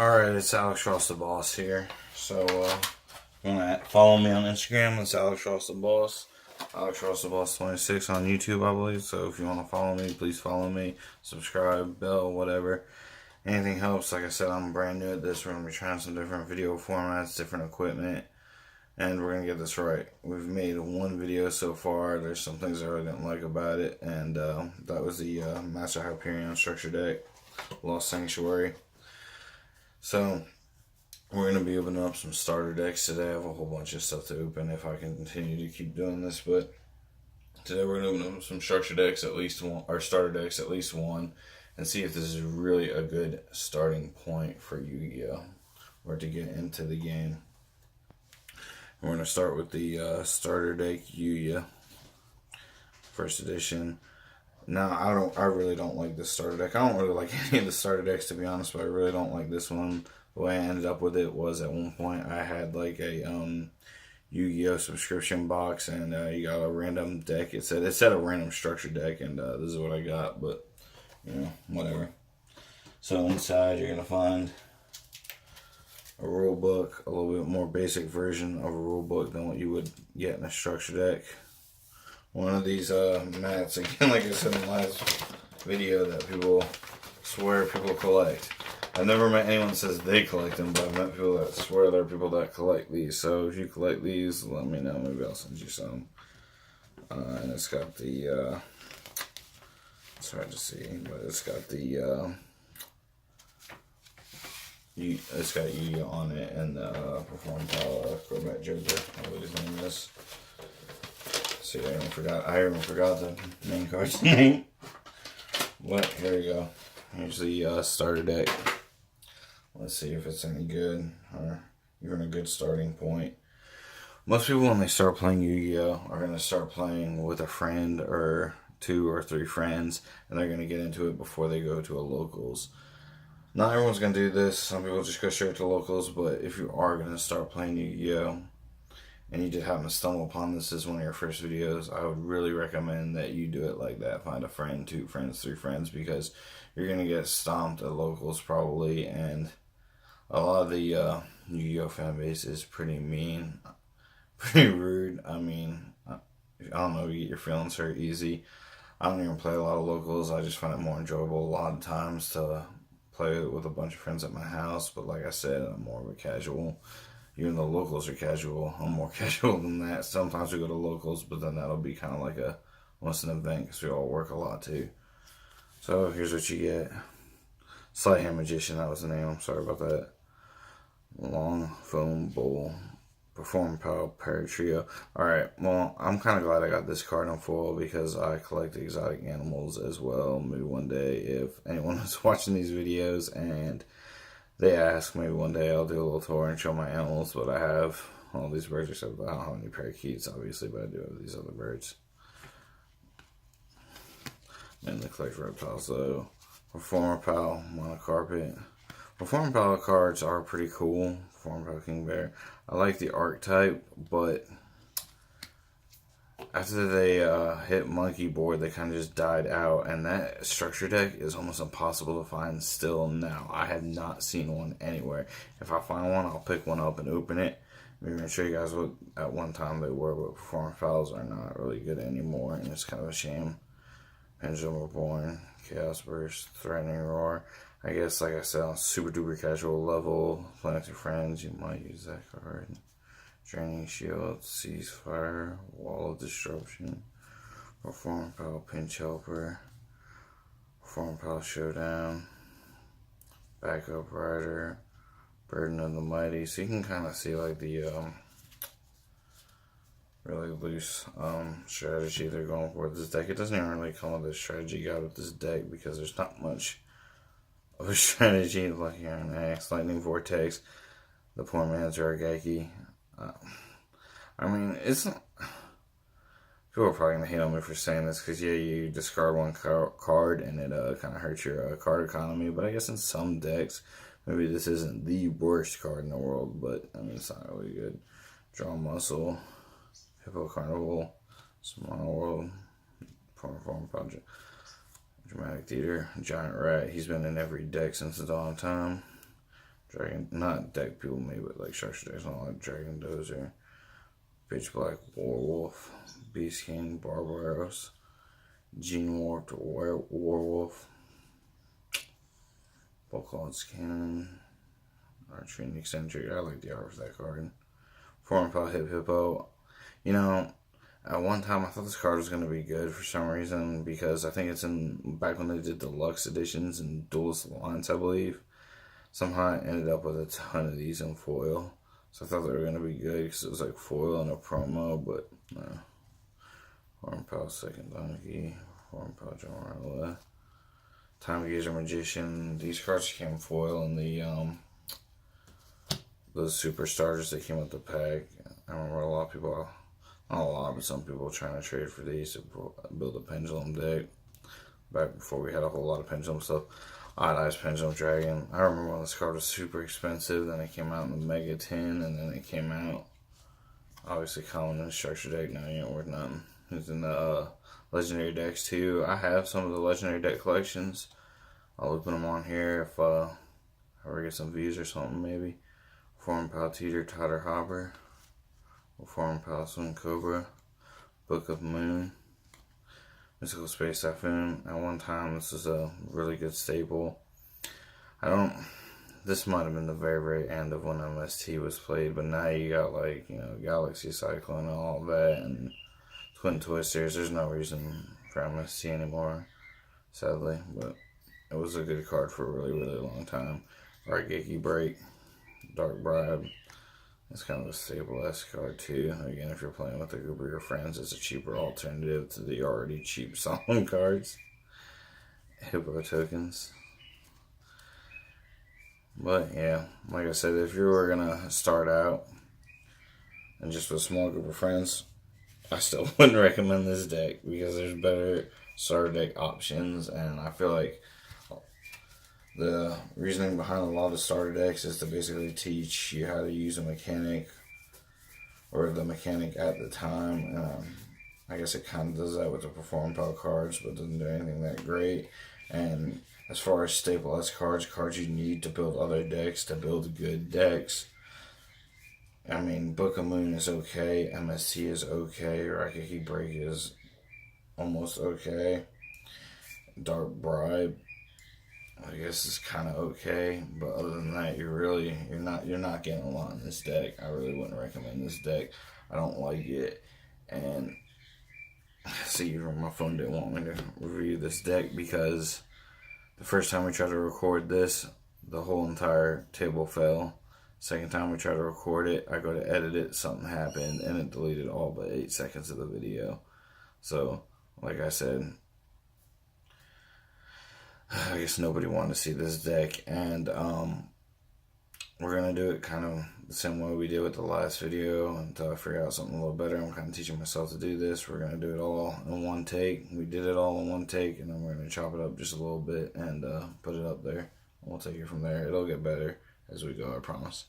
Alright, it's Alex Ross the Boss here. So, you want to follow me on Instagram? It's Alex Ross the Boss. Alex Ross the Boss 26 on YouTube, I believe. So, if you want to follow me, please follow me. Subscribe, bell, whatever. Anything helps. Like I said, I'm brand new at this. We're going to be trying some different video formats, different equipment. And we're going to get this right. We've made one video so far. There's some things I really didn't like about it. And that was the Master Hyperion Structure Deck, Lost Sanctuary. So, we're going to be opening up some starter decks today. I have a whole bunch of stuff to open if I can continue to keep doing this. But today we're going to open up some structure decks, at least one, or starter decks, at least one. And see if this is really a good starting point for Yu-Gi-Oh! Or to get into the game. We're going to start with the starter deck Yuya, first edition. Now, I really don't like this starter deck. I don't really like any of the starter decks, to be honest, but I really don't like this one. The way I ended up with it was at one point I had like a Yu-Gi-Oh! Subscription box, and you got a random deck. It said a random structure deck, and this is what I got, but, you know, whatever. So inside you're going to find a rule book, a little bit more basic version of a rule book than what you would get in a structure deck. One of these mats, again, like I said in the last video, that people swear people collect. I've never met anyone that says they collect them, but I've met people that swear there are people that collect these. So if you collect these, let me know. Maybe I'll send you some. And it's got the, it's hard to see, but it's got the, it's got Yu-Gioh on it, and the Perform Power Corvette Joker, I believe his name is. See, I even forgot the main card's name. But here we go. Here's the starter deck. Let's see if it's any good, or even a good starting point. Most people, when they start playing Yu-Gi-Oh, are going to start playing with a friend or 2 or 3 friends, and they're going to get into it before they go to a locals. Not everyone's going to do this. Some people just go straight to locals, but if you are going to start playing Yu-Gi-Oh, and you just happen to stumble upon this as one of your first videos, I would really recommend that you do it like that. Find a friend, 2 friends, 3 friends, because you're going to get stomped at locals probably, and a lot of the Yu-Gi-Oh fan base is pretty mean, pretty rude. I mean, I don't know, you get your feelings hurt easy. I don't even play a lot of locals. I just find it more enjoyable a lot of times to play with a bunch of friends at my house, but like I said, I'm more of a casual. Even though locals are casual, I'm more casual than that. Sometimes we go to locals, but then that'll be kind of like almost an event, because we all work a lot too. So here's what you get. Sleight Hand Magician, that was the name. I'm sorry about that. Long Foam Bowl. Perform Power Parrot Trio. Alright, well, I'm kind of glad I got this card in foil, because I collect exotic animals as well. Maybe one day, if anyone is watching these videos and they ask, maybe one day I'll do a little tour and show my animals. But I have all these birds, except I don't have any parakeets, obviously, but I do have these other birds. Mainly collect reptiles, though. Performer Pal, Mono Carpet. Performer Pal cards are pretty cool. Performer Pal King Bear. I like the archetype, but after they hit Monkey Board, they kind of just died out, and that structure deck is almost impossible to find still now. I have not seen one anywhere. If I find one, I'll pick one up and open it. Maybe I'll show you guys what at one time they were, but Performer Pals are not really good anymore, and it's kind of a shame. Pendulum Reborn, Chaos Burst, Threatening Roar. I guess, like I said, on super duper casual level, playing with your friends, you might use that card. Draining Shield, Ceasefire, Wall of Disruption, Perform Pal Pinch Helper, Perform Pal Showdown, Backup Rider, Burden of the Mighty. So you can kind of see like the really loose strategy they're going for with this deck. It doesn't even really come with a strategy guide with this deck, because there's not much of a strategy. Like here an Axe, Lightning Vortex, the poor man's Argaki. I mean, it's not, people are probably going to hate on me for saying this, because yeah, you discard one card and it kind of hurts your card economy, but I guess in some decks, maybe this isn't the worst card in the world, but I mean, it's not really good. Draw Muscle, Hippo Carnival, Small World, Perform Project, Dramatic Theater, Giant Rat. He's been in every deck since the dawn of time. Dragon, not deck people made, but like structure decks. I don't like Dragon Dozer, Pitch Black Warwolf, Beast King, Barbaros, Gene Warped Warwolf, Volcal's Cannon, Archery and Eccentric. I like the art of that card. Foreign Pal Hip Hippo. You know, at one time I thought this card was going to be good for some reason because I think it's in back when they did deluxe editions and Duelist Alliance, I believe. Somehow I ended up with a ton of these in foil. So I thought they were going to be good because it was like foil and a promo, but no. Foreign Pal Second Donkey, Foreign Pal Jamarla, Time Gazer Magician. These cards came foil in the those super starters that came with the pack. I remember a lot of people, not a lot, but some people trying to trade for these to build a pendulum deck back before we had a whole lot of pendulum stuff. Odd Eyes Pendulum Dragon. I remember when this card was super expensive, then it came out in the Mega 10, and then it came out obviously common in the structure deck. Now he ain't worth nothing. He's in the legendary decks too. I have some of the legendary deck collections. I'll open them on here if I ever get some views or something maybe. Foreign Pal Teeter Totter Hopper, Foreign Pal Swim Cobra, Book of Moon, Mystical Space Typhoon. At one time, this was a really good staple. This might have been the very, very end of when MST was played, but now you got like, you know, Galaxy Cyclone and all that, and Twin Twisters. There's no reason for MST anymore, sadly, but it was a good card for a really, really long time. Raigeki Break, Dark Bribe. It's kind of a staple-esque card too. Again, if you're playing with a group of your friends, it's a cheaper alternative to the already cheap Solemn cards. Hippo Tokens. But yeah, like I said, if you were gonna start out and just with a small group of friends, I still wouldn't recommend this deck because there's better starter deck options, and I feel like the reasoning behind a lot of starter decks is to basically teach you how to use a mechanic or the mechanic at the time. I guess it kind of does that with the Perform Pal cards, but doesn't do anything that great. And as far as staple S cards you need to build other decks, to build good decks, I mean, Book of Moon is okay, MST is okay, Raigeki Break is almost okay, Dark Bribe, I guess it's kind of okay, but other than that, you're not getting a lot in this deck. I really wouldn't recommend this deck. I don't like it, and see, my phone didn't want me to review this deck because the first time we tried to record this, the whole entire table fell. Second time we tried to record it, I go to edit it, something happened, and it deleted all but 8 seconds of the video. So, like I said, I guess nobody wanted to see this deck, and we're going to do it kind of the same way we did with the last video until I figure out something a little better. I'm kind of teaching myself to do this. We're going to do it all in one take. We did it all in one take, and then we're going to chop it up just a little bit and put it up there. We'll take it from there. It'll get better as we go, I promise.